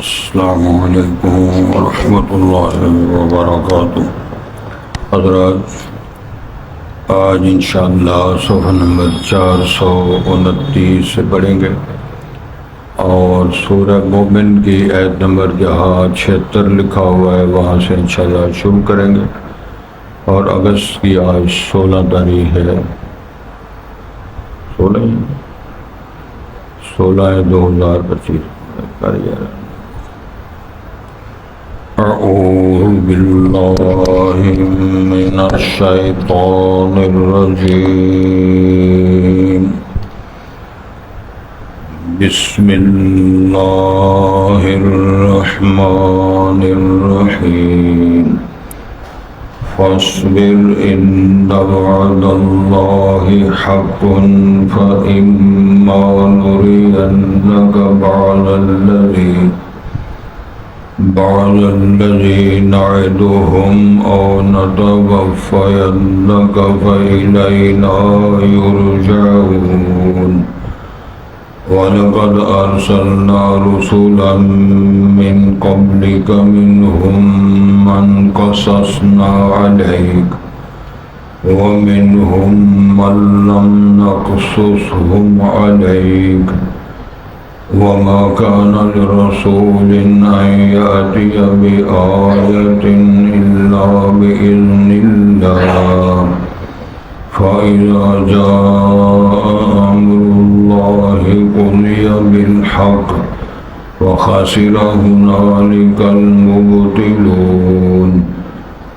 السلام علیکم ورحمۃ اللہ وبرکاتہ۔ حضرات، آج انشاءاللہ صفحہ نمبر 429 سے پڑھیں گے اور سورہ مومن کی آیت نمبر جہاں 76 لکھا ہوا ہے وہاں سے انشاءاللہ شروع کریں گے، اور اگست کی آج 16 تاریخ ہے، 16/2025 اعوذ باللہ من الشیطان الرجیم، بسم اللہ الرحمن الرحیم، فاصبر ان وعد اللہ حق فإما نرینک بعض الذی نعدهم او نتوفینک فإلینا یرجعون۔ وَلَقَدْ أَرْسَلْنَا رُسُلًا مِّن قَبْلِكَ مِنْهُمْ مَنْ قَصَصْنَا عَلَيْكَ وَمِنْهُمْ مَنْ لَمْ نَقْصُصْهُمْ عَلَيْكَ وَمَا كَانَ لِرَسُولٍ أَنْ يَأْتِيَ بِآيَةٍ إِلَّا بِإِذْنِ اللَّهِ فَإِذَا جَاءَ أَمْرُ اللَّهِ قُضِيَ بِالْحَقِّ وَخَسِرَ هُنَالِكَ الْمُبْطِلُونَ۔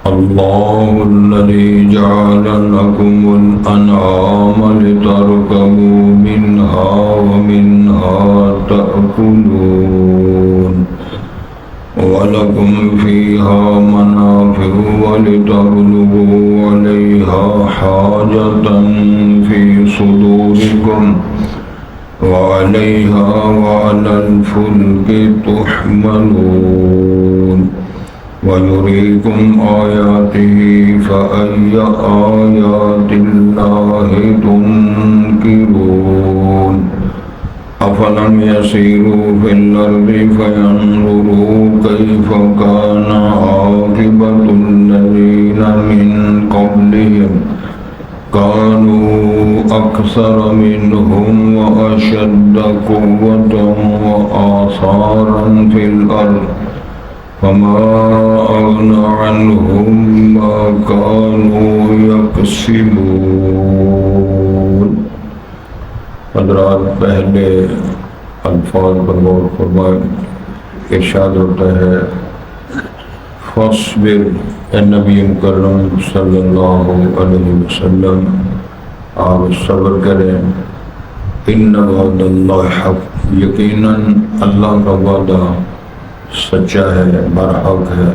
اللَّهُ الَّذِي جَعَلَ لَكُمُ الْأَنْعَامَ لِتَرْكَبُوا مِنْهَا وَمِنْهَا تَأْكُلُونَ وَلَكُمْ فِيهَا مَنَافِعُ وَلِتَبْلُغُوا عَلَيْهَا حَاجَةً فِي صُدُورِكُمْ وَعَلَيْهَا وَعَلَى الْفُلْكِ تُحْمَلُونَ وَيُرِيكُمْ آيَاتِهِ فَأَيَّ آيَاتِ اللَّهِ تُنْكِرُونَ۔ أَفَلَمْ يَسِيرُوا فِي الْأَرْضِ فَيَنْظُرُوا كَيْفَ كَانَ عَاقِبَةُ الَّذِينَ مِنْ قَبْلِهِمْ كَانُوا أَكْثَرَ مِنْهُمْ وَأَشَدَّ قُوَّةً وَآثَارًا فِي الْأَرْضِ فَمَا أَغْنَى عَنْهُمْ مَا كَانُوا يَكْسِبُونَ۔ حضرات، پہلے الفاظ پر غور فرمائیں۔ ارشاد ہوتا ہے فاصبر، اے نبی مکرم صلی اللہ علیہ وسلم آپ صبر کریں، ان وعد اللہ حق، یقیناً اللہ کا وعدہ سچا ہے، برحق ہے۔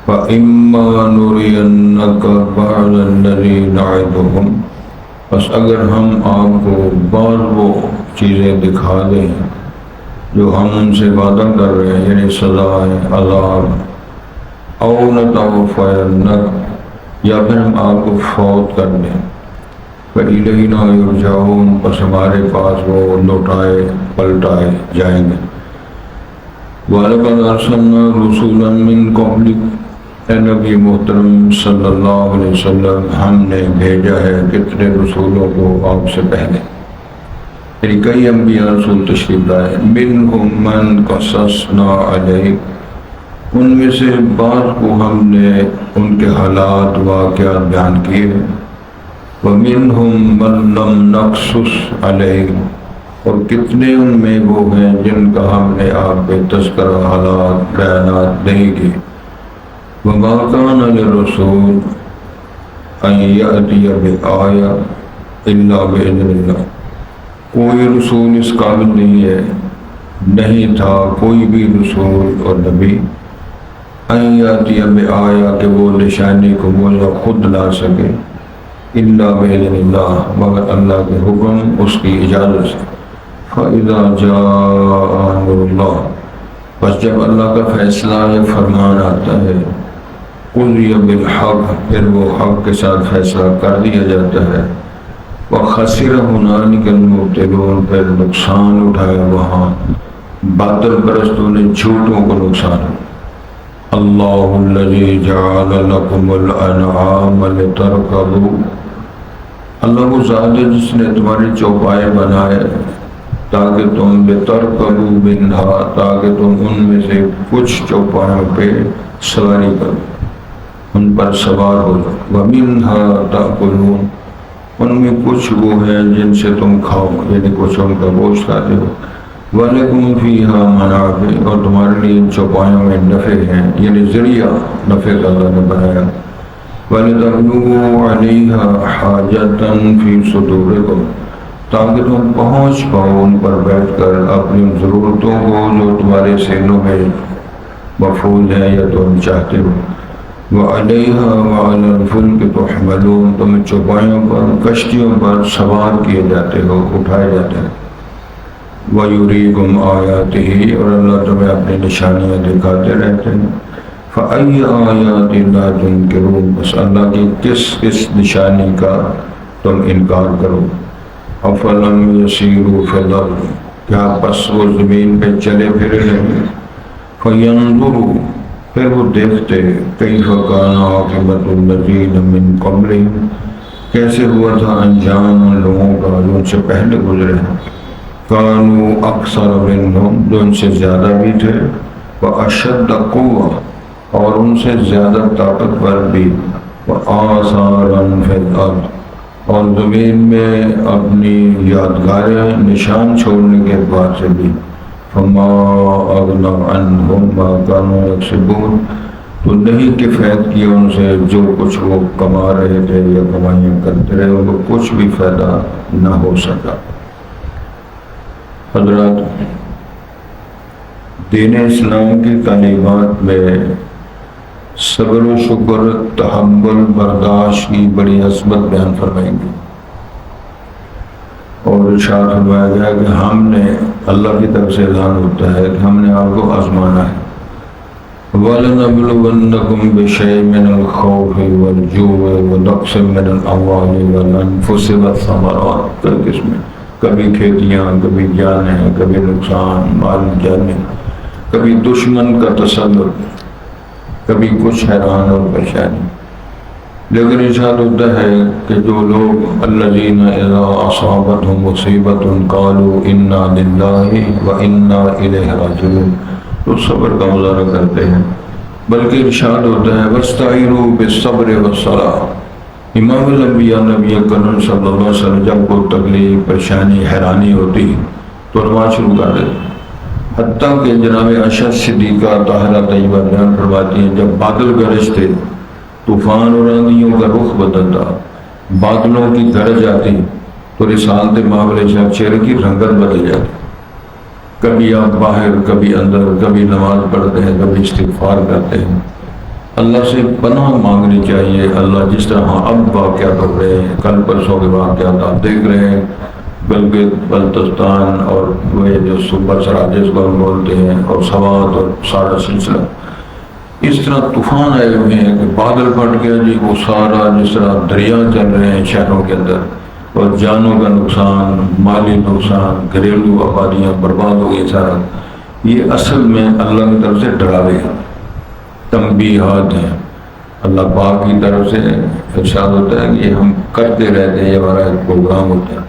فَإِمَّا نُرِيَنَّكَ بَعْضَ الَّذِي نَعِدُهُمْ، بس اگر ہم آپ کو بعض وہ چیزیں دکھا دیں جو ہم ان سے وعدہ کر رہے ہیں، یعنی سزائیں، عذاب، او نتوفینک، یا پھر ہم آپ کو فوت کر دیں، فإلینا یرجعون، بس ہمارے پاس وہ لوٹائے پلٹائے جائیں گے۔ وَلَقَدْ أَرْسَلْنَا رُسُلًا مِّن قَبْلِكَ، اے نبی محترم صلی اللہ علیہ وسلم، ہم نے بھیجا ہے کتنے رسولوں کو آپ سے پہلے، یعنی کئی انبیاء رسول تشریف لائے۔ مِنْهُمْ مَنْ قَصَصْنَا عَلَيْكَ، ان میں سے بعض کو ہم نے ان کے حالات واقعات بیان کیے، وَمِنْهُمْ مَنْ لَمْ نَقْصُصْ عَلَيْكَ، اور کتنے ان میں وہ ہیں جن کا ہم نے آپ پہ تذکرہ حالات بیانات نہیں کیے۔ وَمَا كَانَ لِلرَّسُولِ أَن يَأْتِيَ بِآيَةٍ إِلَّا بِإِذْنِ اللَّهِ، کوئی رسول اس قابل نہیں تھا کوئی بھی رسول اور نبی، أَن يَأْتِيَ بِآيَةٍ کہ وہ نشانی کو وہ خود لا سکے، إِلَّا بِإِذْنِ اللَّهِ مگر اللہ کے حکم، اس کی اجازت سے۔ فَإِذَا جَاءَ أَمْرُ اللَّهِ، بس جب اللہ کا فیصلہ یا فرمان آتا ہے، قُضِیَ بِالْحَقِّ، پھر وہ حق کے ساتھ فیصلہ کر دیا جاتا ہے۔ وَخَسِرَ هُنَالِكَ الْمُبْطِلُونَ، پھر نقصان اٹھائے وہاں باطل پرستوں نے جھوٹوں کو نقصان ہے۔ اللہ الذی جعل لکم الانعام لترکبوا، اللہ وہ ذات ہے جس نے تمہاری چوپائے بنائے تاکہ تم لترکبوا منہا، تاکہ تم ان میں سے کچھ چوپایوں پہ سواری کرو، ان پر سوار ہو جاؤ۔ وَمِنْهَا تَأْكُلُونَ، ان میں کچھ وہ ہیں جن سے تم کھاؤ، یعنی کچھ ان کا گوشت کھاتے ہو۔ وَلَكُمْ فِيهَا مَنَافِعُ، اور تمہارے لیے ان چوپایوں میں نفع ہیں، یعنی ذریعہ نفع کا اللہ نے بنایا۔ وَلِتَبْلُغُوا عَلَيْهَا حَاجَةً فِي صُدُورِكُمْ، تاکہ تم پہنچ پاؤ ان پر بیٹھ کر اپنی ضرورتوں کو جو تمہارے سینوں میں مفعول ہے یا تم چاہتے ہو۔ وَعَلَيْهَا وَعَلَى الْفُلْكِ تُحْمَلُونَ، تم چوپایوں پر، کشتیوں پر سوار کیے جاتے ہو، اٹھائے جاتے ہیں۔ وَيُرِيكُمْ آيَاتِهِ، اور اللہ تمہیں اپنی نشانیاں دکھاتے رہتے ہیں۔ فَأَيَّ آيَاتِ اللَّهِ تُنْكِرُونَ، بس اللہ کی کس نشانی کا تم انکار کرو۔ أَفَلَمْ يَسِيرُوا فِي الْأَرْضِ، کیا پس وہ زمین پہ چلے پھرے نہیں؟ فَيَنْظُرُوا، پھر وہ دیکھتے، كَيْفَ كَانَ عَاقِبَةُ الَّذِينَ مِنْ قَبْلِهِمْ، کیسے ہوا تھا انجام ان لوگوں کا جو ان سے پہلے گزرے ہیں۔ كَانُوا أَكْثَرَ مِنْهُمْ، جو ان سے زیادہ بھی تھے، وَأَشَدَّ قُوَّةً، اور ان سے زیادہ طاقتور بھی، وَآثَارًا فِي الْأَرْضِ، اور زمین میں اپنی یادگاریں نشان چھوڑنے کے بعد سے بھی۔ فَمَا أَغْنَىٰ عَنْهُمْ مَا كَانُوا يَكْسِبُونَ، تو نہیں کفایت کیا ان سے جو کچھ وہ کما رہے تھے یا کمائیاں کرتے رہے، ان کو کچھ بھی فائدہ نہ ہو سکا۔ حضرات، دین اسلام کی تعلیمات میں صبر و شکر، تحمل، برداشت کی بڑی عظمت بیان فرمائیں گے، اور ارشاد فرمایا گیا کہ ہم نے، اللہ کی طرف سے اعلان ہوتا ہے کہ ہم نے آپ کو آزمانا ہے۔ وَلَنَبْلُوَنَّكُمْ بِشَيْءٍ مِّنَ الْخَوْفِ وَالْجُوعِ وَنَقْصٍ مِّنَ الْأَمْوَالِ وَالْأَنفُسِ وَالثَّمَرَاتِ، کئی قسمیں، کبھی کھیتیاں، کبھی جانیں، کبھی نقصان مال جانیں، کبھی دشمن کا تسلط، کبھی کچھ حیران اور پریشانی۔ لیکن ارشاد ہوتا ہے کہ جو لوگ الذین اذا اصابتهم مصیبۃ قالوا انا للہ وانا الیہ راجعون، تو صبر کا مظاہرہ کرتے ہیں۔ بلکہ ارشاد ہوتا ہے واستعینوا بالصبر والصلاۃ، امام الانبیاء نبی کریم صلی اللہ علیہ وسلم جب کوئی تکلیف، پریشانی، حیرانی ہوتی تو نماز شروع کر دیتے، حتیٰ کہ جناب عائشہ صدیقہ طاہرہ طیبہ بیان فرماتی ہیں جب بادل گرجتے، طوفان اور آندھیوں کا رخ بدلتا، بادلوں کی گرج آتی تو رسالت معاملے سے چہرے کی رنگت بدل جاتی۔ کبھی آپ باہر، کبھی اندر، کبھی نماز پڑھتے ہیں، کبھی استغفار کرتے ہیں۔ اللہ سے پناہ مانگنی چاہیے۔ اللہ جس طرح اب واقعات ہو رہے ہیں، کل پرسوں کے واقعات آپ دیکھ رہے ہیں، بلکہ بلتستان اور وہ جو صوبہ سرا جس کو ہم بولتے ہیں، اور سوات اور سارا سلسلہ، اس طرح طوفان آئے ہوئے ہیں کہ بادل پھٹ گیا جی، وہ سارا جس طرح دریا چل رہے ہیں شہروں کے اندر، اور جانوں کا نقصان، مالی نقصان، گھریلو آبادیاں برباد ہو گئی سارا۔ یہ اصل میں اللہ کی طرف سے ڈراوے ہیں، تنبیہات ہیں، اللہ پاک کی طرف سے ارشاد ہوتا ہے کہ یہ ہم کرتے رہتے ہیں، یہ ہمارا ایک پروگرام ہوتا ہے۔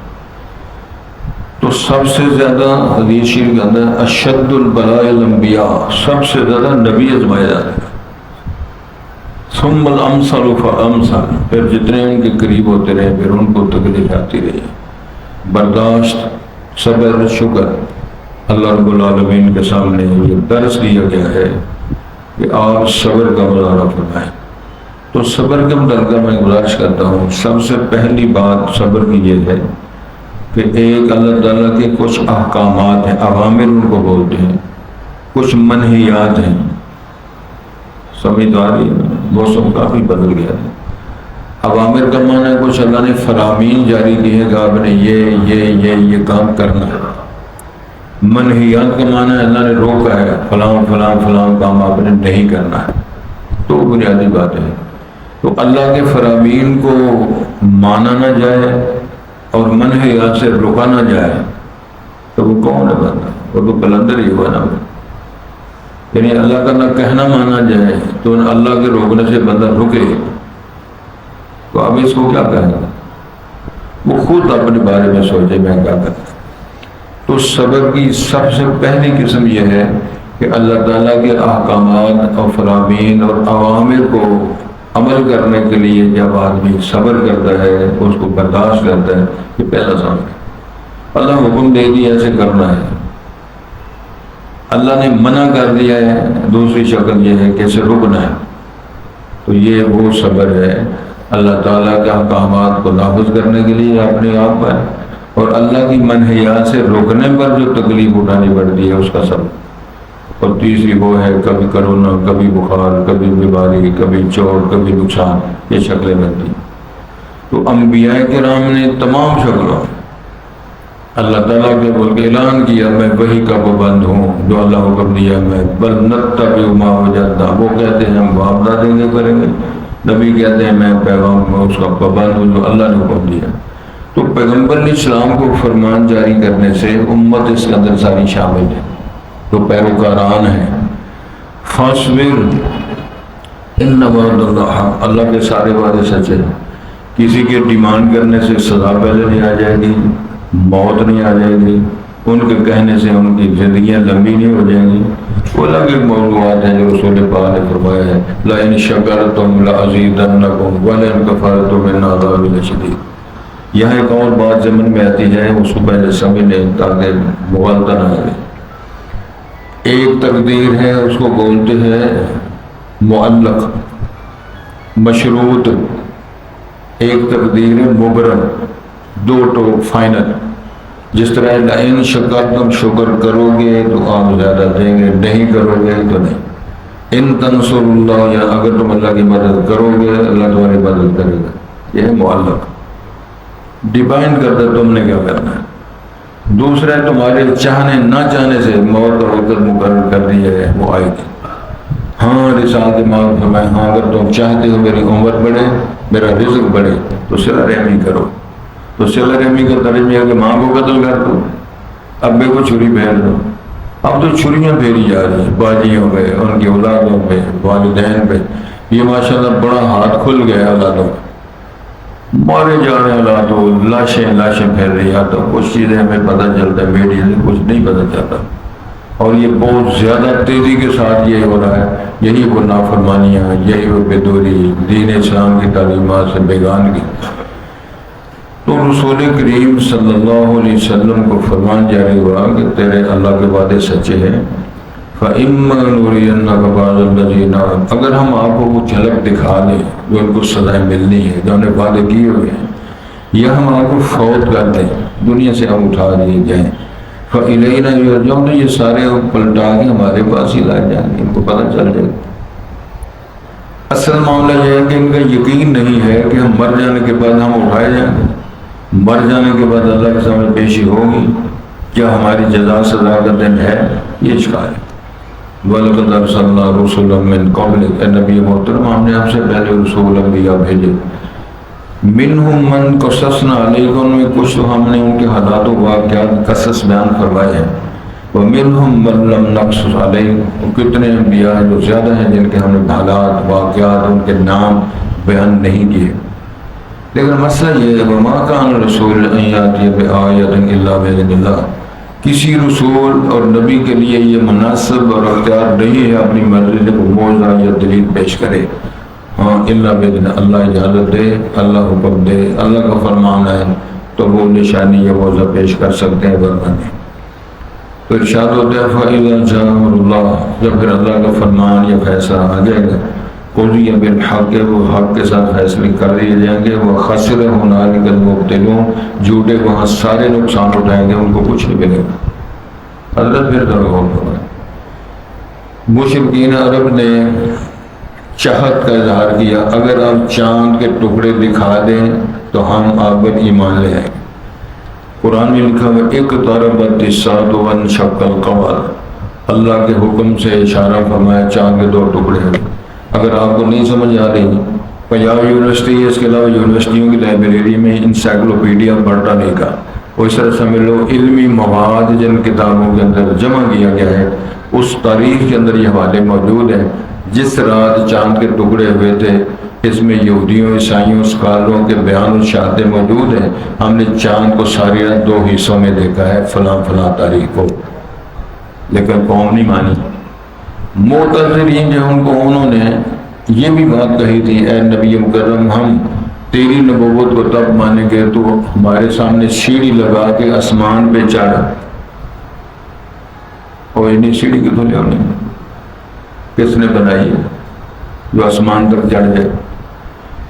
تو سب سے زیادہ حدیث شریف کے اندر اشد البلاء الانبیاء، سب سے زیادہ نبی آزمائے جاتے ہیں، ثم الامثل فالامثل، پھر جتنے ان کے قریب ہوتے رہے پھر ان کو تکلیف آتی رہی۔ برداشت، صبر، شکر، اللہ رب العالمین کے سامنے یہ درس دیا گیا ہے کہ آپ صبر کا مظاہرہ فرمائیں۔ تو صبر کا متعلقہ میں گزارش کرتا ہوں، سب سے پہلی بات صبر کی یہ ہے کہ ایک اللہ تعالیٰ کے کچھ احکامات ہیں، اوامر ان کو بولتے ہیں، کچھ منہیات ہیں۔ سمجھ آ رہی ہے؟ موسم کافی بدل گیا ہے۔ اوامر کا معنی ہے کچھ اللہ نے فرامین جاری کی ہے کہ آپ نے یہ کام کرنا ہے۔ منہیات کا معنی ہے اللہ نے روکا ہے، فلاں فلاں فلاں کام آپ نے نہیں کرنا ہے۔ تو بنیادی بات ہے، تو اللہ کے فرامین کو مانا نہ جائے اور منہیات سے رکا نہ جائے، تو وہ کون ہے بندہ؟ وہ تو قلندر ہی ہوا نا. یعنی اللہ کا نہ کہنا مانا جائے تو اللہ کے روکنے سے بندہ رکے تو اب اس کو کیا کہیں گا؟ وہ خود اپنے بارے میں سوچے میں کیا کرتا. تو صبر کی سب سے پہلی قسم یہ ہے کہ اللہ تعالیٰ کے احکامات اور فرامین اور اوامر کو عمل کرنے کے لیے جب آدمی صبر کرتا ہے اس کو برداشت کرتا ہے، یہ پہلا صبر. اللہ حکم دے دیا ایسے کرنا ہے، اللہ نے منع کر دیا ہے، دوسری شکل یہ ہے کہ اسے رکنا ہے. تو یہ وہ صبر ہے اللہ تعالیٰ کے احکامات کو نافذ کرنے کے لیے اپنے آپ پر، اور اللہ کی منہیات سے روکنے پر جو تکلیف اٹھانی پڑتی ہے اس کا صبر. اور تیسری وہ ہے کبھی کرونا، کبھی بخار، کبھی بیماری، کبھی چوٹ، کبھی نقصان، یہ شکلیں بنتی. تو انبیاء کرام نے تمام شکلوں اللہ تعالیٰ کے بول کے اعلان کیا میں وہی کا پابند ہوں جو اللہ حکم دیا میں، بل نتبع ما وجدنا. وہ کہتے ہیں ہم باپ دادے کے کریں گے، نبی کہتے ہیں میں پیغام میں اس کا پابند ہوں جو اللہ نے حکم دیا. تو پیغمبر علیہ السلام کو فرمان جاری کرنے سے امت اس کے اندر ساری شامل ہے جو پیروکاران ہیں. فاصبر ان وعد اللہ حق، اللہ کے سارے وعدے سچے ہیں. کسی کے ڈیمانڈ کرنے سے سزا پہلے نہیں آ جائے گی، موت نہیں آ جائے گی، ان کے کہنے سے ان کی زندگیاں لمبی نہیں ہو جائیں گی. وہ الگ ایک موضوعات ہیں جو رسول پاک نے فرمایا ہے لئن شکرتم لازیدنکم ولئن کفرتم ان عذابی لشدید. یہاں ایک اور بات ضمن میں آتی ہے، اس کو پہلے سمجھ لیں تاکہ مغالطہ نہ آئے. ایک تقدیر ہے اس کو بولتے ہیں معلق مشروط، ایک تقدیر ہے مبرم، دو ٹوک فائنل. جس طرح لئن شکرتم شکر کرو گے تو آپ زیادہ دیں گے، نہیں کرو گے تو نہیں. ان تنصر اللہ، یا اگر تم اللہ کی مدد کرو گے اللہ تمہاری مدد کرے گا. یہ ہے معلق، ڈیپینڈ کرتا تم نے کیا کرنا ہے. دوسرا تمہارے چاہنے نہ چاہنے سے موت کا وقت مقرر کر دیا ہے، وہ آئے گی. ہاں رسالت ماں فرمائے ہاں اگر تم چاہتے ہو میری عمر بڑھے، میرا رزق بڑھے تو صلہ رحمی کرو. تو صلہ رحمی کا ترجمہ ہے کہ ماں کو قتل کر دو، ابے کو چھری پھیر دو. اب تو چھریاں پھیری جا رہی ہیں باجیوں پہ، ان کی اولادوں پہ، والدین پہ. یہ ماشاءاللہ بڑا ہاتھ کھل گیا اولادوں کا، مارے جانے اولادوں، لاشیں پھیل رہی ہیں. تو کچھ چیزیں ہمیں پتہ چلتا ہے میڈیا سے، کچھ نہیں پتہ چلتا. اور یہ بہت زیادہ تیزی کے ساتھ یہ ہو رہا ہے. یہی وہ نافرمانیاں، یہی وہ بدوری، دین اسلام کی تعلیمات سے بیگانگی. تو رسول کریم صلی اللہ علیہ وسلم کو فرمان جاری ہوا کہ تیرے اللہ کے وعدے سچے ہیں. فَإِمَّا نُرِيَنَّكَ بَعْضَ الَّذِي نَعْلَمُ، اگر ہم آپ کو وہ جھلک دکھا دیں جو ان کو سزائیں ملنی ہے جو انہیں وعدے کیے ہوئے ہیں، یا ہم آپ کو فوت کر دیں، دنیا سے ہم اٹھا دیے جائیں، فَإِلَيْنَا يُرْجَعُونَ، یہ سارے پلٹا کے ہمارے پاس ہی لائے جائیں گے، ان کو پتہ چل جائے گا. اصل معاملہ یہ ہے کہ ان کا یقین نہیں ہے کہ ہم مر جانے کے بعد ہم اٹھائے جائیں گے، مر جانے کے بعد اللہ کے سامنے پیشی ہوگی، کیا ہماری جزا سزا کا دن ہے. یہ اشکال ہے. وَلَقَدْ أَرْسَلْنَا رُسُلًا مِّن قَبْلِكَ، اے نبی محترم ہم نے آپ سے پہلے رسول انبیاء بھیجے. مِنْهُمْ مَنْ قَصَصْنَا عَلَيْكَ، ان میں کچھ تو ہم نے ان کے حالات و واقعات قصص بیان فرمائے ہیں. وَمِنْهُمْ مَنْ لَمْ نَقْصُصْ عَلَيْكَ، اور کتنے انبیاء ہیں جو زیادہ ہیں جن کے ہم نے حالات واقعات ان کے نام بیان نہیں کیے. لیکن مسئلہ یہ ہے وَمَا كَانَ رَسُولٌ أَن يَأْتِيَ بِآيَةٍ إِلَّا بِإِذْنِ اللَّهِ، کسی رسول اور نبی کے لیے یہ مناسب اور اختیار نہیں ہے اپنی مرضی سے کوئی معجزہ یا دلیل پیش کرے. ہاں الا باذن، اللہ اجازت دے، اللہ حکم دے، اللہ کا فرمان ہے تو وہ نشانی یا معجزہ پیش کر سکتے ہیں، ورنہ نہیں. تو ارشاد ہوتا ہے فَإِذَا جَاءَ أَمْرُ اللَّهِ، جب پھر اللہ کا فرمان یا فیصلہ آ جائے گا، قُضِیَ بِالْحَقِّ، وہ حق کے ساتھ فیصلے کر لیے جائیں گے. وَخَسِرَ هُنَالِكَ الْمُبْطِلُونَ، جھوٹے وہاں سارے نقصان اٹھائیں گے، ان کو کچھ نہیں ملے گا. حضرت پھر غور فرمائیں، مشرکین عرب نے چاہت کا اظہار کیا اگر آپ چاند کے ٹکڑے دکھا دیں تو ہم آپ پر ایمان لے آئیں. قرآن میں لکھا ہے اقتربت الساعة وانشق القمر، اللہ کے حکم سے اشارہ فرمایا چاند کے 2 ٹکڑے ہیں. اگر آپ کو نہیں سمجھ آ رہی، پنجاب یونیورسٹی ہے، اس کے علاوہ یونیورسٹیوں کی لائبریری میں انسائکلوپیڈیا برٹانی کا وہ اس طرح سمجھ لو علمی مواد جن کتابوں کے اندر جمع کیا گیا ہے اس تاریخ کے اندر یہ حوالے موجود ہیں. جس رات چاند کے ٹکڑے ہوئے تھے اس میں یہودیوں عیسائیوں اسکالروں کے بیان و شہادتیں موجود ہیں. ہم نے چاند کو ساری رات 2 حصوں میں دیکھا ہے فلاں فلاں تاریخ کو، لیکن قوم نہیں مانی. معتذرین جو ان کو انہوں نے یہ بھی بات کہی تھی، اے نبی مکرم ہم تیری نبوت کو تب مانیں گے تو ہمارے سامنے سیڑھی لگا کے آسمان پہ چڑھ. اور اتنی سیڑھی کتوں لے آنے، کس نے بنائی ہے جو آسمان تک چڑھ جائے؟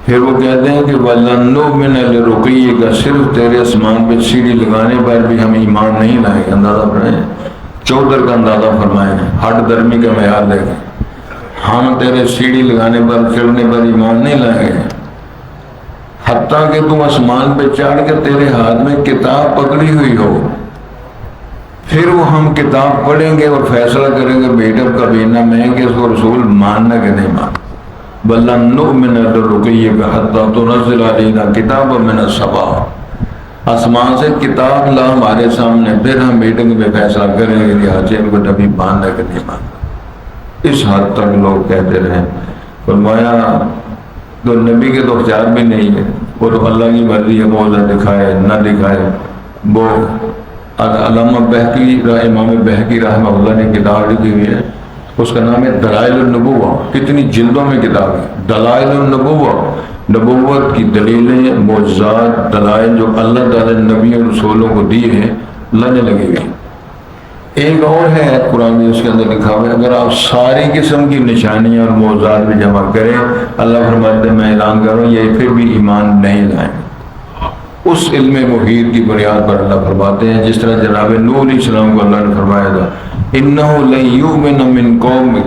پھر وہ کہتے ہیں کہ وَلَن نُؤْمِنَ لِرُقِيِّكَ، صرف تیرے آسمان پہ سیڑھی لگانے پر بھی ہم ایمان نہیں لائیں گے. اندازہ فرمائیں، چودر کا اندازہ فرمائیں، ہٹ درمی کا معیار لے گئے. ہم تیرے سیڑھی لگانے پر چڑھنے پر ایمان نہیں لائیں گے حتیٰ کہ تم آسمان پہ چڑھ کے تیرے ہاتھ میں کتاب پکڑی ہوئی ہو. پھر وہ ہم کتاب پڑھیں گے اور فیصلہ کریں گے بیٹا کبینہ میں کہ اس کو رسول ماننا کہ نہیں ماننا. بَلَن نُؤْمِنَ لِرُقِيِّكَ حَتَّىٰ تُنَزِّلَ عَلَيْنَا كِتَابًا مِّنَ السَّمَاءِ، آسمان سے کتاب لا ہمارے سامنے، پھر ہم میٹنگ میں فیصلہ کریں گے کہ آج ان کو نبی ماننا کہ نہیں ماننا. اس حد تک لوگ کہتے رہے. فرمایا تو نبی کے تو اختیار بھی نہیں ہے، وہ تو اللہ کی مرضی ہے، معجزہ دکھائے نہ دکھائے. وہ علامہ بہقی امام بہقی رحمہ اللہ نے کتاب لکھی ہوئی ہے، اس کا نام ہے دلائل النبوہ. کتنی جلدوں میں کتاب ہے دلائل النبوہ، نبوت کی دلیلیں معجزات دلائل جو اللہ تعالی نبیوں رسولوں کو دیے ہیں اللہ نے لگی ہوئی. ایک اور ہے قرآن میں اس کے اندر لکھا ہوا ہے اگر آپ ساری قسم کی نشانیاں اور معجزات بھی جمع کریں اللہ فرماتے ہیں میں اعلان کر رہا ہوں یہ پھر بھی ایمان نہیں لائیں. اس علم محیط کی بنیاد پر اللہ فرماتے ہیں جس طرح جناب نوح علیہ السلام کو اللہ نے فرمایا تھا انہ لن یؤمن من قومک،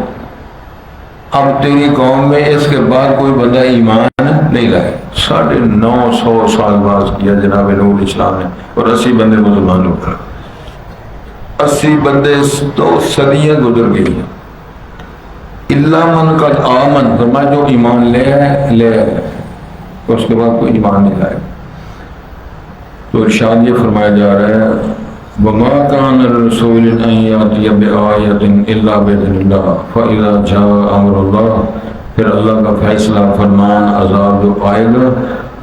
اب تیری قوم میں اس کے بعد کوئی بندہ ایمان نہیں لائے. 950 سال بعد کیا جناب نوح علیہ السلام نے اور 80 بندے مسلمان ہو کر 80 بندے تو صدیاں گزر گئی ہیں. اللہ من قد آمن، فرمایا جو ایمان لے آئے اس کے بعد کوئی ایمان نہیں لائے. تو ارشاد یہ فرمایا جا رہا ہے وَمَا كَانَ الرَّسُولِ أَن يَأْتِيَ بِآيَةٍ إِلَّا بِإِذْنِ اللَّهِ فَإِذَا جَاءَ أَمْرُ اللَّهِ، پھر اللہ کا فیصلہ فرمان عذاب جو آئے گا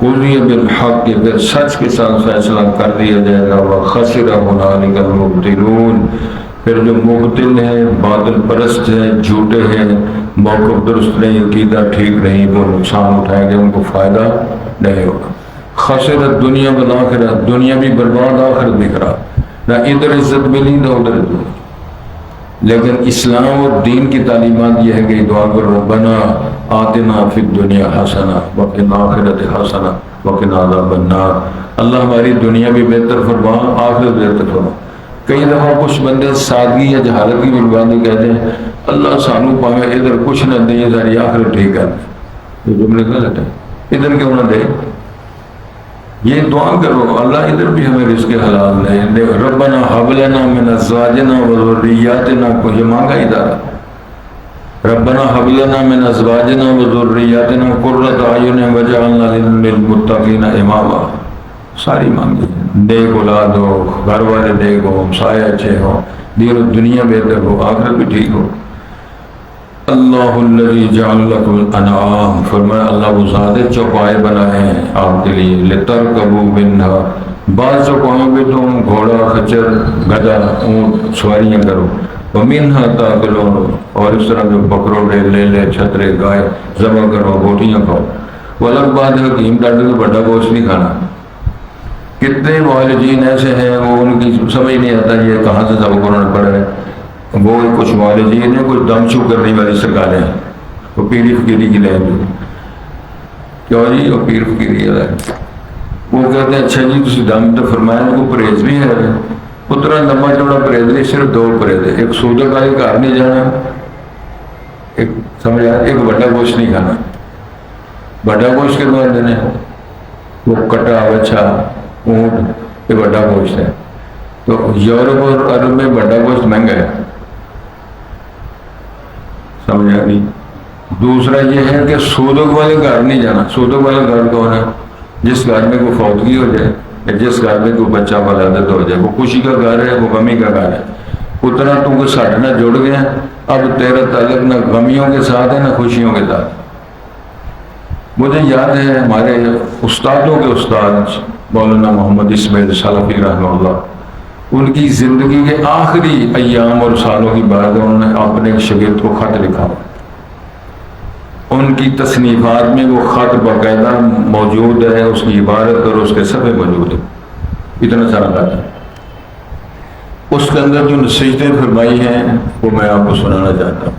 قُضِيَ بِالْحَقِّ، پھر سچ کے ساتھ فیصلہ کر دیا جائے گا. وَخَسِرَ هُنَالِكَ الْمُبْطِلُونَ، پھر جو مبطل ہیں باطل پرست ہیں جھوٹے ہیں موقف درست نہیں عقیدہ ٹھیک نہیں وہ نقصان اٹھائیں گے ان کو فائدہ نہیں ہوگا. خسرت دنیا بالآخرت، دنیا بھی برباد آخرت بھی خراب، نہ ادھر عزت ملی نہ ادھر دنیا. لیکن اسلام اور دین کی تعلیمات یہ ہے کہ دعا کرو ربنا آتنا فی الدنیا حسنہ وفی الآخرۃ حسنہ وقنا عذاب النار. اللہ ہماری دنیا بھی بہتر فرما آخرت بہتر فرما. کئی دفعہ کچھ بندے سادگی یا جہالت کی بنیادی کہتے ہیں اللہ سانو پاوے ادھر کچھ نہ دے ساری آخرت ٹھیک کر دے. یہ جملے غلط ہے، ادھر کیوں نہ دے. یہ دعا کرو اللہ ادھر بھی ہمیں رزق حلال دے. ربنا ہب لنا من ازواجنا وذریاتنا، کو یہ مانگا ادارہ ربنا ہب لنا من ازواجنا وذریاتنا قرۃ اعین واجعلنا للمتقین اماما. ساری مانگی نیک اولاد ہو، گھر والے نیک ہو، ہمسائے اچھے ہو، دین و دنیا بہتر ہو، آخرت بھی ٹھیک ہو. اللہ الذی جعل لکم الانعام، فرمایا اللہ وہ ذات چوپائے بنائے ہیں آپ کے لیے لترکبوا منہا، بعض چوپاؤں پہ تم گھوڑا خچر گدھا اونٹ سواریاں کرو. ومنہا تاکلون، اور اس طرح جو بکروڑے لیلے چھترے گائے ذبح کرو بوٹیاں کھاؤ. والگ بات ہے کہ ڈاکٹر کو بڑا گوشت نہیں کھانا. کتنے والدین ایسے ہیں وہ ان کی سمجھ نہیں آتا یہ کہاں سے ذبح کرنا پڑ رہا ہے. وہ کچھ والدین ہیں کچھ دم چھو کرنے والی سرکاریں ہیں وہ پیری فقیری کی لائن کیوں جی وہ پیر فقیری ہے وہ کہتے ہیں اچھا جی تسی دم تو فرمایا کو پرہیز بھی ہے اتنا لمبا چوڑا پرہیز نہیں صرف 2 پرہیز ہے. ایک سودک والے گھر نہیں جانا، ایک سمجھا ایک بڑا گوشت نہیں کھانا. بڑا گوشت کے بعد دینے وہ کٹا بچا اونٹ یہ بڑا گوشت ہے. تو یورپ اور عرب میں بڑا گوشت مہنگا ہے سمجھا نہیں. دوسرا یہ ہے کہ سودک والے گھر نہیں جانا. سودک والا گھر کون ہے؟ جس گھر میں کوئی فوتگی ہو جائے کہ جس گھر میں کوئی بچہ ولادت ہو جائے، وہ خوشی کا گھر ہے، وہ غمی کا گھر ہے، اتنا تو کو ساٹھنا جڑ گیا، اب تیرا تعلق نہ غمیوں کے ساتھ ہے نہ خوشیوں کے ساتھ۔ مجھے یاد ہے ہمارے استادوں کے استاد مولانا محمد اسماعیل سلفی رحمہ اللہ، ان کی زندگی کے آخری ایام اور سالوں کی بات ہے، انہوں نے اپنے شاگرد کو خط لکھا، ان کی تصنیفات میں وہ خط باقاعدہ موجود ہے، اس کی عبارت اور اس کے صفحے موجود ہے، اتنا سارا خط ہے۔ اس کے اندر جو نصیحتیں فرمائی ہیں وہ میں آپ کو سنانا چاہتا ہوں،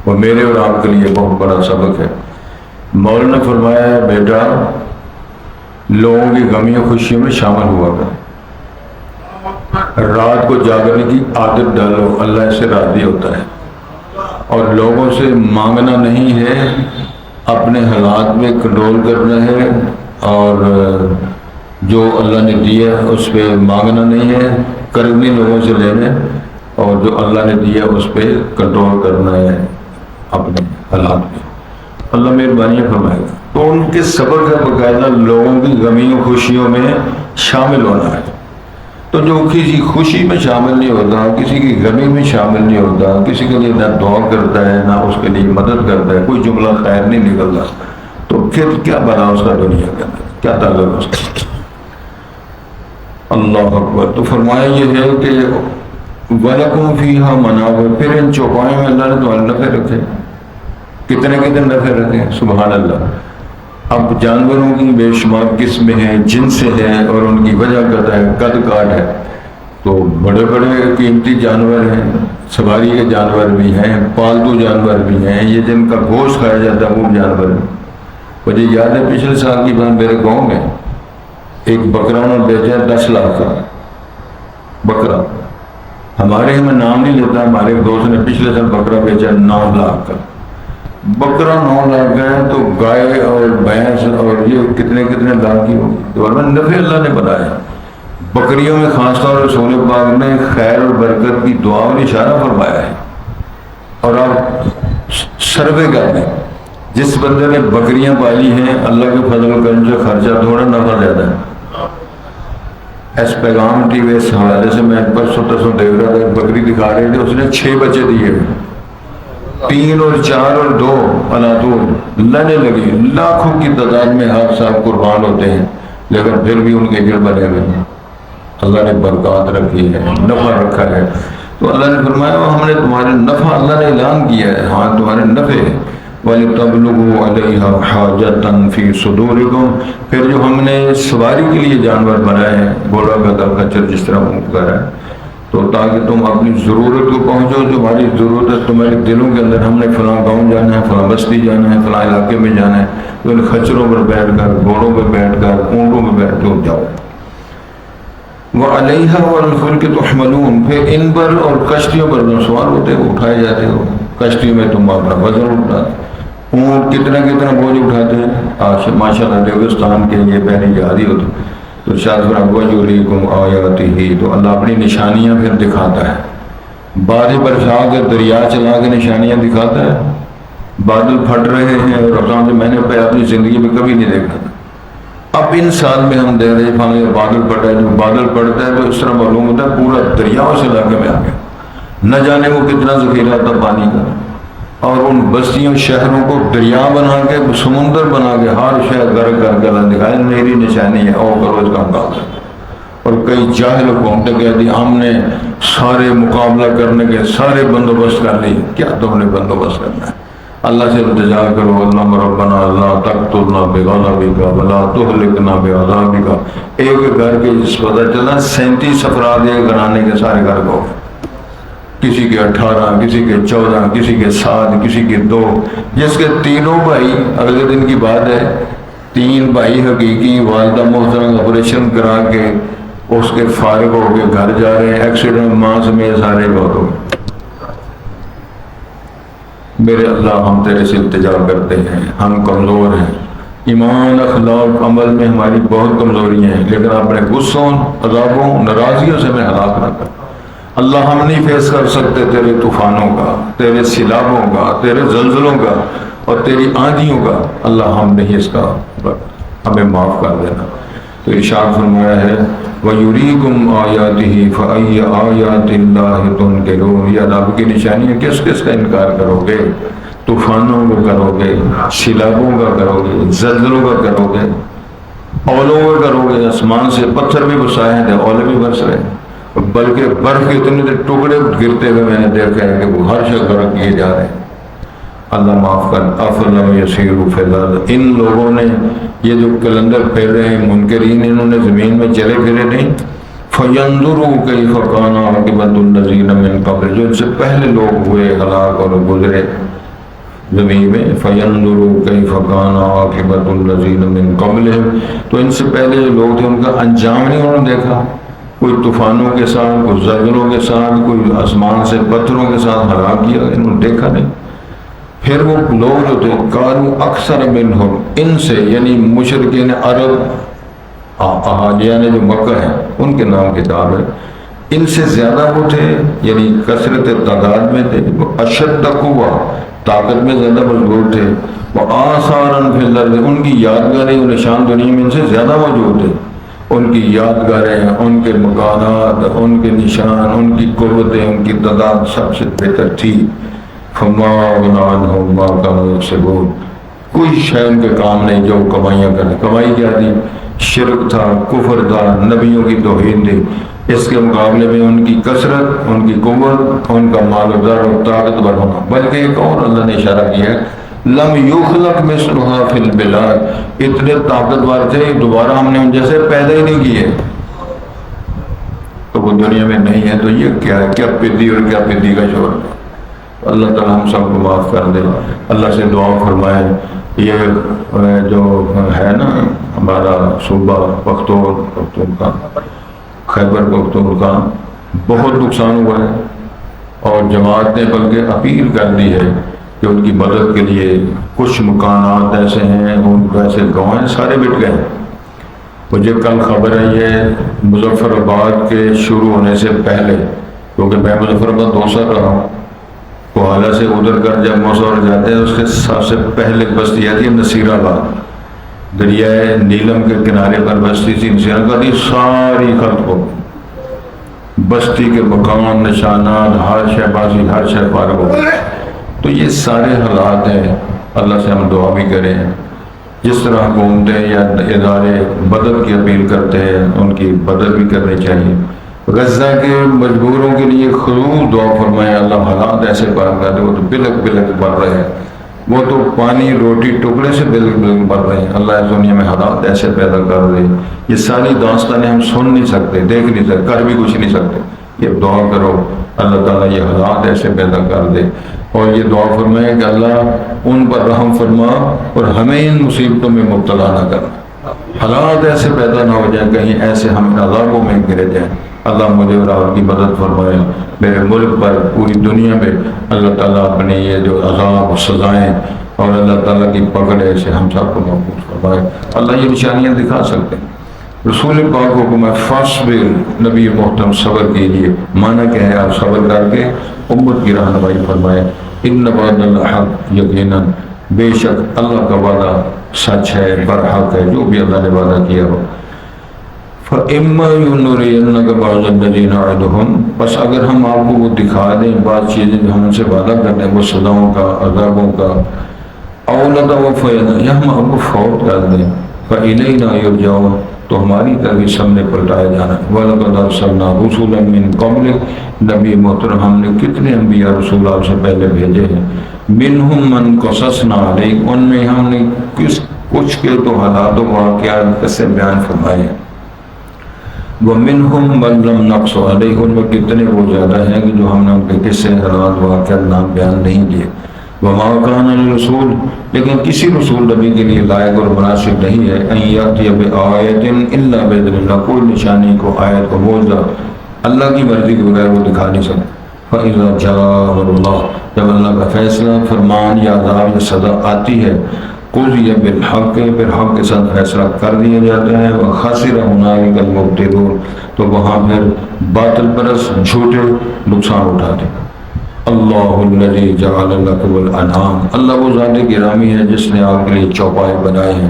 وہ میرے اور آپ کے لیے بہت بڑا سبق ہے۔ مولانا نے فرمایا ہے، بیٹا لوگوں کی غمی و خوشیوں میں شامل ہوا کر، رات کو جاگنے کی عادت ڈالو، اللہ سے راضی ہوتا ہے، اور لوگوں سے مانگنا نہیں ہے، اپنے حالات میں کنٹرول کرنا ہے، اور جو اللہ نے دیا اس پہ مانگنا نہیں ہے، قرض نہیں لوگوں سے لینے، اور جو اللہ نے دیا اس پہ کنٹرول کرنا ہے اپنے حالات میں، اللہ مہربانی فرمائے گا۔ تو ان کے سبق ہے باقاعدہ لوگوں کی غمی و خوشیوں میں شامل ہونا ہے۔ تو جو کسی خوشی میں شامل نہیں ہوتا، کسی کی غمی میں شامل نہیں ہوتا، کسی کے لیے نہ دعا کرتا ہے نہ اس کے لیے مدد کرتا ہے، کوئی جملہ خیر نہیں نکلتا، تو پھر کیا بنا اس کا دنیا کے اندر، کیا تعلق اس کا؟ اللہ اکبر۔ تو فرمایا یہ ہے کہ وَلَكُمْ فِيهَا مَنَافِعُ، پھر ان چوپایوں میں اللہ نے تمہارے نفع رکھے، کتنے کتنے نفع رکھے، سبحان اللہ۔ اب جانوروں کی بے شمار قسمیں ہیں، جن سے ہیں، اور ان کی وجہ قد کاٹ ہے، تو بڑے بڑے قیمتی جانور ہیں، سواری کے جانور بھی ہیں، پالتو جانور بھی ہیں، یہ جن کا گوشت کھایا جاتا ہے وہ جانور ہیں۔ مجھے یاد ہے پچھلے سال کی بات، میرے گاؤں میں ایک بکرا نے بیچا 10 لاکھ کا بکرا، ہمارے میں نام نہیں لیتا، ہمارے ایک دوست نے پچھلے سال بکرا بیچا 9 لاکھ کا بکرا، 9 لاکھ کا ہے، تو گائے اور بھینس اور یہ کتنے کتنے لاکھ کی ہوگی۔ تو نفع اللہ نے بتایا، بکریوں میں خاص طور پر رسول پاک نے خیر اور برکت کی دعا اور اشارہ فرمایا ہے۔ اور آپ سروے کر لیں، جس بندے نے بکریاں پالی ہیں، اللہ کے فضل و کرم سے خرچہ تھوڑا، نفع زیادہ ہے۔ اس پیغام ٹی وی اس حوالے سے میں پرسوں دیکھ رہا تھا، بکری دکھا رہے تھے، اس نے 6 بچے دیے، 3 اور 4 اور 2 اناتور لنے لگی، لاکھوں کی تعداد میں ہاتھ صاحب قربان ہوتے ہیں، لیکن پھر بھی ان کے دل بنے ہوئے ہیں۔ اللہ نے برکات رکھی ہے، نفع رکھا ہے۔ تو اللہ نے فرمایا ہم نے تمہارے نفع، اللہ نے اعلان کیا ہے، ہاں تمہارے نفع ہے۔ وَلِتَبْلُغُوا عَلَيْهَا حَاجَةً فِي صُدُورِكُمْ، پھر جو ہم نے سواری کے لیے جانور بنائے ہیں، گھوڑا گدھا خچر جس طرح اونٹ کا ہے، تو تاکہ تم اپنی ضرورت کو پہنچو، جو ہماری ضرورت ہے تمہارے دلوں کے اندر، ہم نے فلاں گاؤں جانا ہے، فلاں بستی جانا ہے، فلاں علاقے میں جانا ہے، تو ان خچروں پر بیٹھ کر، گھوڑوں پر بیٹھ کر، اونٹوں میں بیٹھ کر جاؤ۔ وَعَلَيْهَا وَالْفُلْكِ تُحْمَلُونَ، پھر ان پر اور کشتیوں پر جو سوار ہوتے ہیں اٹھائے جاتے ہو، کشتیوں میں تم اپنا وزن اٹھاتے، اونٹ کتنا کتنا بوجھ اٹھاتے ہیں۔ آج ماشاءاللہ ریگستان کے یہ پہلے یاد ہی ہوتی، تو شاید وَيُرِيكُمْ آيَاتِهِ، تو اللہ اپنی نشانیاں پھر دکھاتا ہے، بارش برسا کے دریا چلا کے نشانیاں دکھاتا ہے، بادل پھٹ رہے ہیں، اور رقم سے میں نے اپنی زندگی میں کبھی نہیں دیکھا تھا۔ اب ان سال میں ہم دے رہے ہیں بادل پڑا ہے، جو بادل پڑتا ہے تو اس طرح معلوم ہوتا ہے پورا دریا اس علاقے میں آ گیا، نہ جانے وہ کتنا ذخیرہ تھا پانی کا، اور ان بستیوں شہروں کو دریا بنا کے، سمندر بنا کے، ہر شہر گھر کر کے اللہ دکھائے میری نشانی ہے، اور کرو اس کا مقابلہ۔ اور کئی جاہل حکومتیں کہتی ہم نے سارے مقابلہ کرنے کے سارے بندوبست کر لی، کیا تم نے بندوبست کرنا ہے؟ اللہ سے التجا کرو، اللہم ربنا لا تقتلنا بغضبک ولا تہلکنا بعذابک۔ ایک گھر کے جس پتہ چلا 37 افراد ایک گھرانے کے سارے گھر کو، کسی کے 18، کسی کے 14، کسی کے 7، کسی کے 2، جس کے تینوں بھائی، اگلے دن کی بات ہے، 3 بھائی حقیقی والدہ محترم آپریشن کرا کے اس کے فارغ ہو کے گھر جا رہے ہیں، ایکسیڈنٹ ماں سمیت سارے بہت ہو گئے۔ میرے اللہ ہم تیرے سے التجا کرتے ہیں، ہم کمزور ہیں، ایمان اخلاق عمل میں ہماری بہت کمزوریاں ہیں، لیکن اپنے غصوں، عذابوں، ناراضگیوں سے ہمیں ہلاک نہ کر۔ اللہ ہم نہیں فیس کر سکتے تیرے طوفانوں کا، تیرے سیلابوں کا، تیرے زلزلوں کا اور تیری آندھیوں کا، اللہ ہم نہیں اس کا، ہمیں معاف کر دینا۔ تو ارشاد فرمایا ہے وَيُرِيكُمْ آيَاتِهِ فَأَيَّ آيَاتِ اللَّهِ تُنْكِرُونَ، یہ رب کی نشانی ہے، کس کس کا انکار کرو گے؟ طوفانوں کا کرو گے، سیلابوں کا کرو گے، زلزلوں کا کرو گے، اولوں کا کرو گے، آسمان سے پتھر بھی برسائے ہیں، اولے بھی برس رہے ہیں، بلکہ برف کے اتنے ٹکڑے گرتے ہوئے میں نے دیکھا ہے کہ وہ ہر شخص غرق کیے جا رہے ہیں۔ اللہ معاف کر۔ افلم یسیروا فی الارض، ان لوگوں نے یہ جو کلندر پھیر رہے ہیں منکرین، انہوں نے زمین میں چلے پھرے نہیں، فینظروا کیف کان عاقبۃ الذین من قبل، جو ان سے پہلے لوگ ہوئے ہلاک اور گزرے زمین میں، فینظروا کیف کان عاقبۃ الذین من قبلہم، تو ان سے پہلے جو لوگ تھے ان کا انجام نہیں انہوں نے دیکھا، کوئی طوفانوں کے ساتھ، کوئی زلزلوں کے ساتھ، کوئی آسمان سے پتھروں کے ساتھ ہلاک کیا، انہوں نے دیکھا نہیں۔ پھر وہ لوگ جو تھے کانوا اکثر منہم، ان سے یعنی مشرکین عرب احادیان جو مکہ ہیں ان کے نام کتاب ہے، ان سے زیادہ وہ تھے، یعنی کثرت تعداد میں تھے، وہ اشد قوہ، طاقت میں زیادہ مضبوط تھے، وہ آثارا فی الارض، ان کی یادگاریں و نشان دنیا میں ان سے زیادہ موجود تھے، ان کی یادگاریں، ان کے مکانات، ان کے نشان، ان کی قوتیں، ان کی تعداد سب سے بہتر تھی۔ فما اغنی عنہم ما کانوا یکسبون، کوئی شے ان کے کام نہیں جو کمائیاں کریں۔ کمائی کیا تھی؟ شرک تھا، کفر تھا، نبیوں کی توہین تھی۔ اس کے مقابلے میں ان کی کثرت، ان کی قوت، ان کا مال و زر و طاقتور ہونا، بلکہ ایک اور اللہ نے اشارہ کیا ہے، لم یخلق مثلها فی البلاد، اتنے طاقتور تھے دوبارہ ہم نے ان جیسے پیدا ہی نہیں کیے، تو وہ دنیا میں نہیں ہے، تو یہ کیا ہے؟ کیا پدی اور کیا پدی کا شور۔ اللہ تعالیٰ ہم سب کو معاف کر دے۔ اللہ سے دعا فرمائے، یہ جو ہے نا ہمارا صوبہ پختونخوا، خیبر پختونخوا، بہت نقصان ہوا ہے، اور جماعت نے بلکہ اپیل کر دی ہے کہ ان کی مدد کے لیے کچھ مکانات ایسے ہیں، ان کو ایسے گاؤں ہیں سارے مٹ گئے۔ مجھے کل خبر ہے یہ مظفر آباد کے شروع ہونے سے پہلے، کیونکہ میں مظفر آباد 2 سال رہا ہوں، کوہالہ سے ادھر کر جب موسور جاتے ہیں اس کے سب سے پہلے بستی آتی ہے نصیر آباد، دریائے نیلم کے کنارے پر بستی تھی نصیر آباد، یہ ساری ختم ہو گئی، بستی کے مکان، نشانات، ہر شے بازی، ہر شے فارغ ہو گئی۔ تو یہ سارے حالات ہیں، اللہ سے ہم دعا بھی کریں، جس طرح حکومتیں یا ادارے مدد کی اپیل کرتے ہیں ان کی مدد بھی کرنی چاہیے۔ غزہ کے مجبوروں کے لیے خصوص دعا فرمائے، اللہ حالات ایسے برآمد کرے، وہ تو بلک بلک بڑھ رہے ہیں، وہ تو پانی روٹی ٹکڑے سے بلک بلک بڑھ رہے ہیں، اللہ اس دنیا میں حالات ایسے پیدا کر دے، یہ ساری داستانیں ہم سن نہیں سکتے، دیکھ نہیں سکتے، کر بھی کچھ نہیں سکتے۔ یہ دعا کرو اللہ تعالیٰ یہ حالات ایسے پیدا کر دے، اور یہ دعا فرمائے کہ اللہ ان پر رحم فرما اور ہمیں ان مصیبتوں میں مبتلا نہ کرنا، حالات ایسے پیدا نہ ہو جائیں کہیں ایسے ہم عذابوں میں گرے جائیں۔ اللہ مجھے اور آپ کی مدد فرمائے، میرے ملک پر، پوری دنیا میں اللہ تعالیٰ اپنے یہ جو عذاب و سزائیں اور اللہ تعالیٰ کی پکڑ ہے اسے ہم سب کو محفوظ فرمائے۔ اللہ یہ نشانیاں دکھا سکتے ہیں، رسول پاک حکم ہے فاصبر، نبی محترم صبر کیجیے، معنی کیا ہے؟ آپ صبر کر کے امت کی رہنمائی فرمائے۔ ان وعد اللہ حق، یقیناً بے شک اللہ کا وعدہ سچ ہے، برحق ہے، جو بھی اللہ نے وعدہ کیا ہو۔ فَإِمَّا يُنُرِيَنَّكَ بَعْضَ الَّذِينَ نَعِدُهُمْ، بس اگر ہم آپ کو وہ دکھا دیں بعض چیزیں جو ہم ان سے وعدہ کرتے ہیں، وہ سزاؤں کا، عذابوں کا، أَوْ نَتَوَفَّيَنَّكَ، یا ہم آپ کو فوت کر دیں، فَإِلَيْنَا يُرْجَعُونَ، تو ہماری طرف ہی سامنے پلٹایا جانا ہے۔ وَلَقَدْ أَرْسَلْنَا رُسُلًا مِّن قَبْلِكَ، نبی محترم ہم نے کتنے انبیاء رسول آپ سے پہلے بھیجے ہیں، مِنْهُمْ مَنْ قَصَصْنَا عَلَيْكَ، ان میں ہم نے کچھ کے تو حالات و واقعات سے بیان فرمائے ہیں، وَمِنْهُمْ مَنْ لَمْ نَقْصُ عَلَيْهِ، ان میں کتنے وہ زیادہ ہیں کہ جو ہم نے ان کے قصے، حالات واقعات نام بیان نہیں کیے۔ وَمَا كَانَ لِرَسُولٍ، لیکن کسی رسول نبی کے لیے لائق اور مناسب نہیں ہے، أَن يَأْتِيَ بِآيَةٍ إِلَّا بِإِذْنِ اللَّهِ، کوئی نشانی کو، آیت کو، معجزہ اللہ کی مرضی کے بغیر وہ دکھا نہیں سکتا۔ فَإِذَا جَاءَ أَمْرُ اللَّهِ، جب اللہ کا فیصلہ، فرمان یا عذاب یا سزا آتی ہے، قُضِیَ بِالْحَقِّ، پھر حق کے ساتھ فیصلہ کر دیا جاتا ہے، وَخَسِرَ هُنَالِكَ الْمُبْطِلُونَ، تو وہاں پھر باطل پرست جھوٹے نقصان اٹھاتے۔ اللہ الذی جعل لکم الانعام، اللہ وہ ذات گرامی ہے جس نے آپ کے لیے چوپائے بنائے ہیں،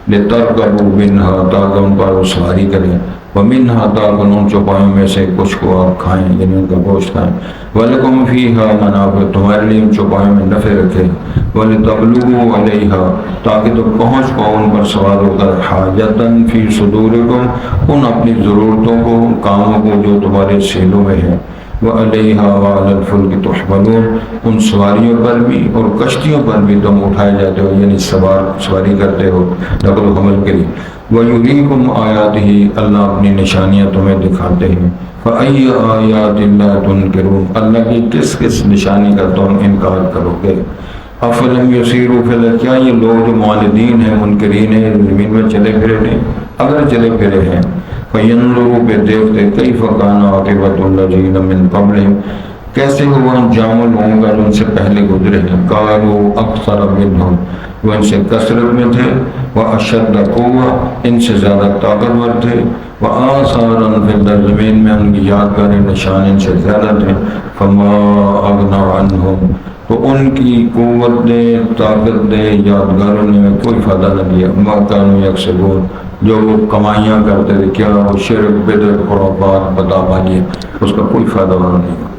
لترکبوا منہا تاکہ ان پر سواری کریں، ومنہا تاکہ ان چوپایوں میں سے کچھ کو آپ کھائیں یعنی ان کا گوشت کھائیں، وَلَكُمْ فِيهَا مَنَافِعُ تمہارے لیے ان چوپایوں میں نفع رکھے، وَلِتَبْلُغُوا عَلَيْهَا تاکہ تم پہنچ پاؤ ان پر سوار ہو کر، حاجتاً فی صدورکم ان اپنی ضرورتوں کو کاموں کو جو تمہارے سینوں میں ہیں، وَعَلَيْهَا وَعَلَى الْفُلْكِ تُحْمَلُونَ ان سواریوں پر بھی اور کشتیوں پر بھی تم اٹھائے جاتے ہو یعنی سواری کرتے ہو نقل و حمل کے لیے، وَيُرِيكُمْ آيَاتِهِ اللہ اپنی نشانیاں تمہیں دکھاتے ہیں، فَأَيَّ آيَاتِ اللَّهِ تُنْكِرُونَ اللہ کی کس کس نشانی کا تم انکار کرو گے، افلم یسیروا فی الارض کیا یہ لوگ جو معاندین ہیں منکرین ہیں زمین میں چلے پھرے نہیں، اگر چلے پھرے ہیں، فینظروا پہ دیکھتے کیف کان عاقبۃ الذین من قبلہم کیسے ہوا انجام لوگوں کا جو ان سے پہلے گزرے ہیں، کانوا اکثر منہم وہ ان سے کثرت میں تھے، واشد قوہ ان سے زیادہ طاقتور تھے، وآثارا فی الارض زمین میں ان کی یادگاریں نشان ان سے زیادہ تھے، فما اغنی عنہم تو ان کی قوت نے طاقت نے یادگاروں نے کوئی فائدہ نہ دیا، ما کانوا یکسبون جو وہ کمائیاں کرتے تھے، کیا وہ شرک بدعت خرافات بتا پائیے اس کا کوئی فائدہ انہوں نے نہیں۔